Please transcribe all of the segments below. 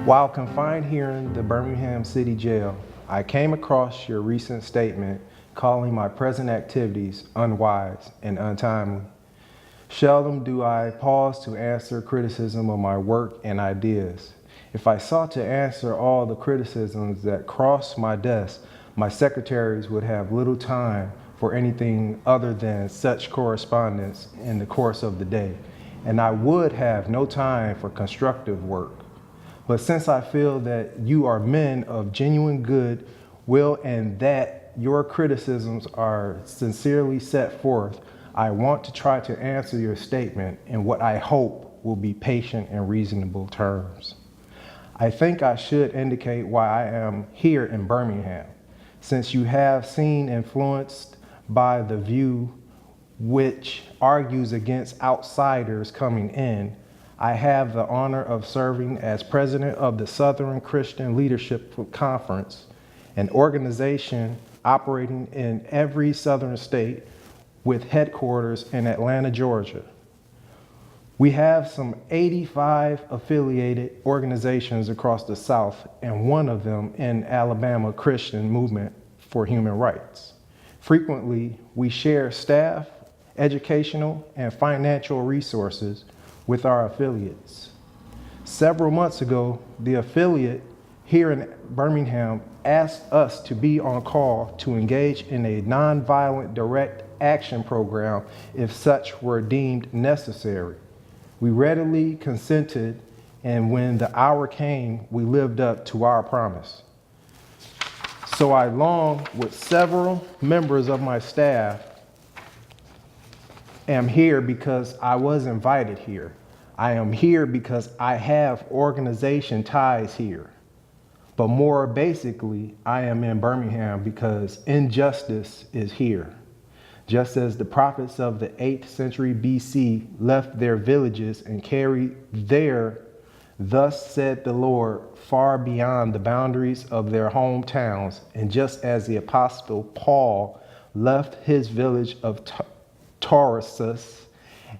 While confined here in the Birmingham City Jail, I came across your recent statement calling my present activities unwise and untimely. Seldom do I pause to answer criticism of my work and ideas. If I sought to answer all the criticisms that crossed my desk, my secretaries would have little time for anything other than such correspondence in the course of the day, and I would have no time for constructive work. But since I feel that you are men of genuine good will and that your criticisms are sincerely set forth, I want to try to answer your statement in what I hope will be patient and reasonable terms. I think I should indicate why I am here in Birmingham, since you have seemed influenced by the view which argues against outsiders coming in. I have the honor of serving as president of the Southern Christian Leadership Conference, an organization operating in every southern state with headquarters in Atlanta, Georgia. We have some 85 affiliated organizations across the South, and one of them in Alabama Christian Movement for Human Rights. Frequently, we share staff, educational, and financial resources with our affiliates. Several months ago, the affiliate here in Birmingham asked us to be on call to engage in a nonviolent direct action program if such were deemed necessary. We readily consented, and when the hour came, we lived up to our promise. So I, along with several members of my staff, am here because I was invited here. I am here because I have organization ties here. But more basically, I am in Birmingham because injustice is here. Just as the prophets of the 8th century BC left their villages and carried their, thus said the Lord, far beyond the boundaries of their hometowns, and just as the apostle Paul left his village of Tarsus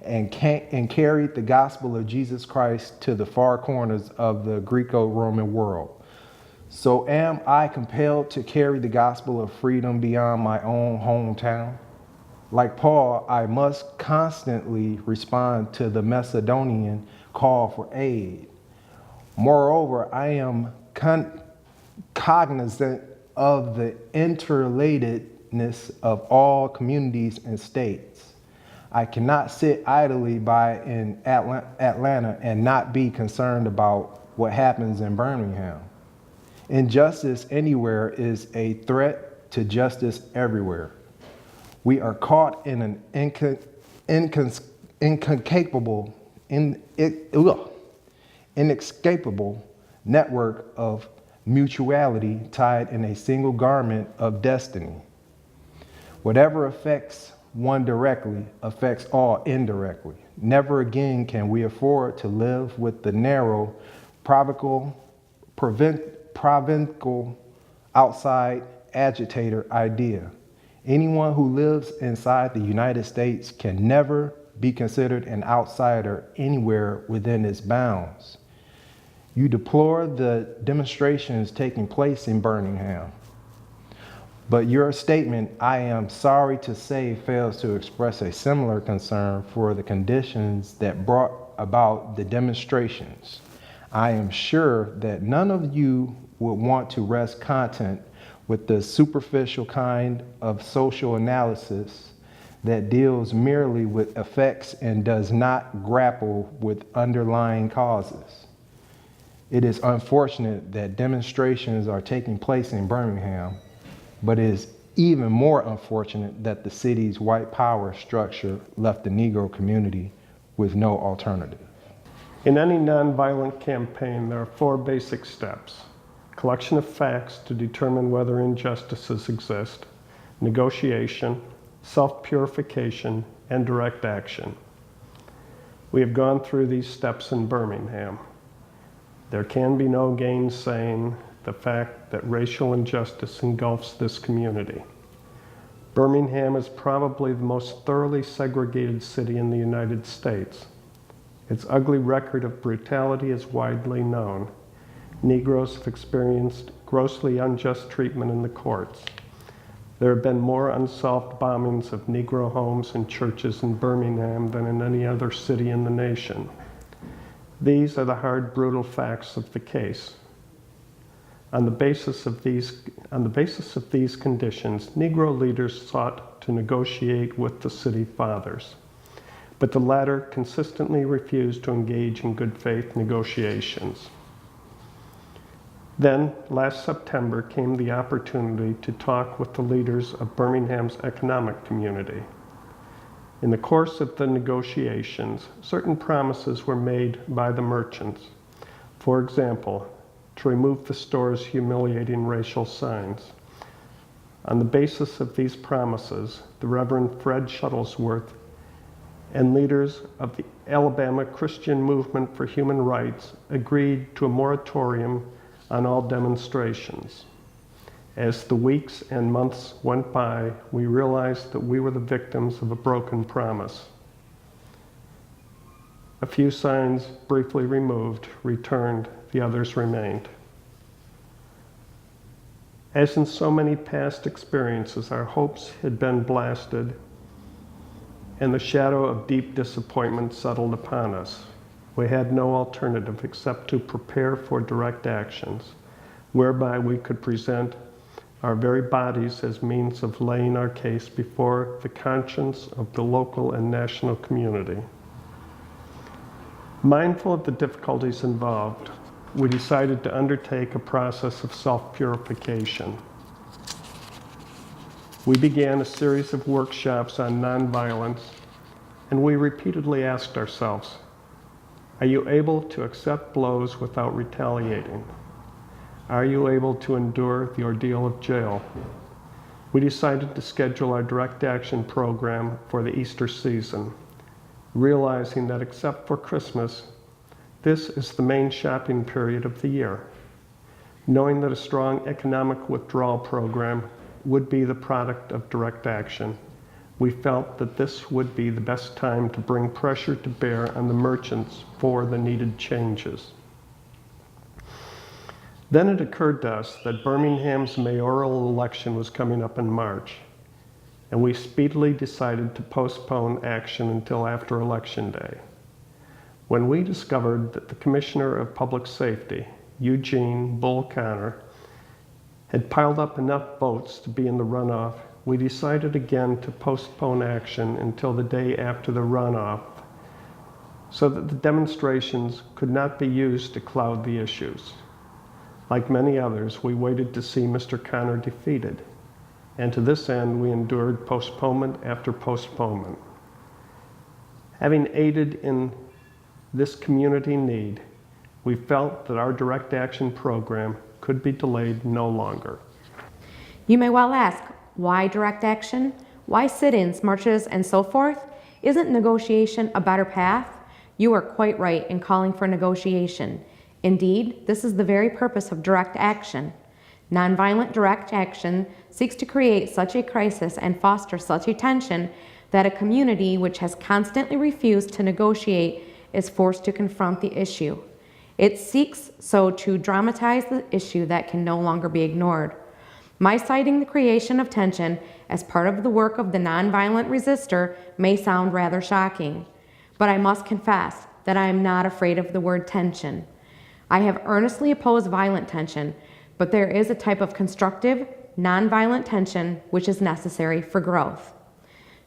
and carried the gospel of Jesus Christ to the far corners of the Greco-Roman world, so am I compelled to carry the gospel of freedom beyond my own hometown. Like Paul, I must constantly respond to the Macedonian call for aid. Moreover, I am cognizant of the interrelatedness of all communities and states. I cannot sit idly by in Atlanta and not be concerned about what happens in Birmingham. Injustice anywhere is a threat to justice everywhere. We are caught in an inescapable network of mutuality tied in a single garment of destiny. Whatever affects one directly affects all indirectly. Never again can we afford to live with the narrow, provincial, outside agitator idea. Anyone who lives inside the United States can never be considered an outsider anywhere within its bounds. You deplore the demonstrations taking place in Birmingham, but your statement, I am sorry to say, fails to express a similar concern for the conditions that brought about the demonstrations. I am sure that none of you would want to rest content with the superficial kind of social analysis that deals merely with effects and does not grapple with underlying causes. It is unfortunate that demonstrations are taking place in Birmingham, but it is even more unfortunate that the city's white power structure left the Negro community with no alternative. In any nonviolent campaign, there are 4 basic steps: collection of facts to determine whether injustices exist, negotiation, self-purification, and direct action. We have gone through these steps in Birmingham. There can be no gainsaying the fact that racial injustice engulfs this community. Birmingham is probably the most thoroughly segregated city in the United States. Its ugly record of brutality is widely known, Negroes have experienced grossly unjust treatment in the courts. There have been more unsolved bombings of Negro homes and churches in Birmingham than in any other city in the nation. These are the hard, brutal facts of the case. On the basis of these conditions, Negro leaders sought to negotiate with the city fathers, but the latter consistently refused to engage in good faith negotiations. Then, last September, came the opportunity to talk with the leaders of Birmingham's economic community. In the course of the negotiations, certain promises were made by the merchants. For example, to remove the store's humiliating racial signs. On the basis of these promises, the Reverend Fred Shuttlesworth and leaders of the Alabama Christian Movement for Human Rights agreed to a moratorium on all demonstrations. As the weeks and months went by, we realized that we were the victims of a broken promise. A few signs briefly removed returned, the others remained. As in so many past experiences, our hopes had been blasted, and the shadow of deep disappointment settled upon us. We had no alternative except to prepare for direct actions, whereby we could present our very bodies as means of laying our case before the conscience of the local and national community. Mindful of the difficulties involved, we decided to undertake a process of self-purification. We began a series of workshops on nonviolence, and we repeatedly asked ourselves, are you able to accept blows without retaliating? Are you able to endure the ordeal of jail? We decided to schedule our direct action program for the Easter season, realizing that except for Christmas, this is the main shopping period of the year. Knowing that a strong economic withdrawal program would be the product of direct action, we felt that this would be the best time to bring pressure to bear on the merchants for the needed changes. Then it occurred to us that Birmingham's mayoral election was coming up in March, and we speedily decided to postpone action until after Election Day. When we discovered that the Commissioner of Public Safety, Eugene Bull Connor, had piled up enough votes to be in the runoff, we decided again to postpone action until the day after the runoff so that the demonstrations could not be used to cloud the issues. Like many others, we waited to see Mr. Connor defeated, and to this end we endured postponement after postponement. Having aided in this community need, we felt that our direct action program could be delayed no longer. You may well ask, why direct action? Why sit-ins, marches, and so forth? Isn't negotiation a better path? You are quite right in calling for negotiation. Indeed, this is the very purpose of direct action. Nonviolent direct action seeks to create such a crisis and foster such a tension that a community which has constantly refused to negotiate is forced to confront the issue. It seeks so to dramatize the issue that can no longer be ignored. My citing the creation of tension as part of the work of the nonviolent resistor may sound rather shocking, but I must confess that I am not afraid of the word tension. I have earnestly opposed violent tension, but there is a type of constructive, nonviolent tension which is necessary for growth.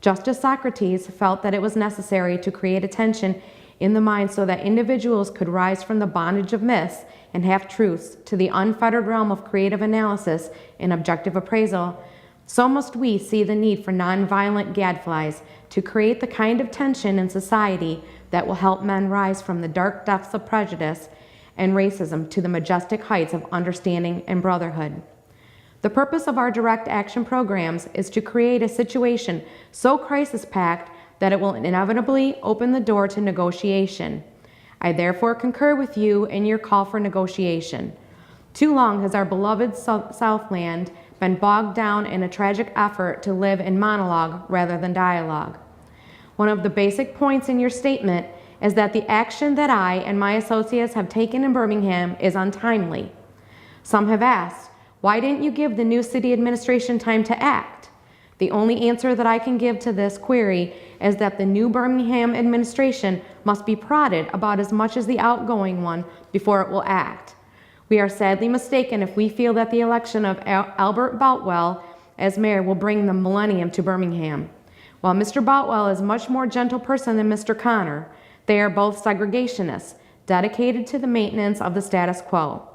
Just as Socrates felt that it was necessary to create a tension in the mind so that individuals could rise from the bondage of myths and half-truths to the unfettered realm of creative analysis and objective appraisal, so must we see the need for nonviolent gadflies to create the kind of tension in society that will help men rise from the dark depths of prejudice and racism to the majestic heights of understanding and brotherhood. The purpose of our direct action programs is to create a situation so crisis-packed that it will inevitably open the door to negotiation. I therefore concur with you in your call for negotiation. Too long has our beloved Southland been bogged down in a tragic effort to live in monologue rather than dialogue. One of the basic points in your statement is that the action that I and my associates have taken in Birmingham is untimely. Some have asked, why didn't you give the new city administration time to act? The only answer that I can give to this query is that the new Birmingham administration must be prodded about as much as the outgoing one before it will act. We are sadly mistaken if we feel that the election of Albert Boutwell as mayor will bring the millennium to Birmingham. While Mr. Boutwell is a much more gentle person than Mr. Connor, they are both segregationists, dedicated to the maintenance of the status quo.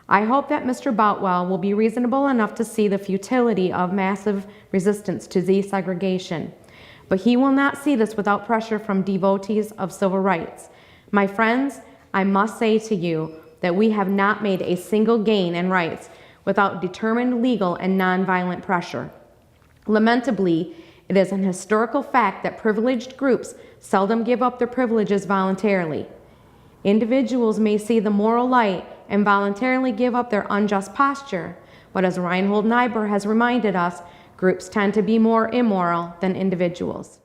I hope that Mr. Boutwell will be reasonable enough to see the futility of massive resistance to desegregation, but he will not see this without pressure from devotees of civil rights. My friends, I must say to you that we have not made a single gain in rights without determined legal and nonviolent pressure. Lamentably, it is an historical fact that privileged groups seldom give up their privileges voluntarily. Individuals may see the moral light and voluntarily give up their unjust posture, but as Reinhold Niebuhr has reminded us, groups tend to be more immoral than individuals.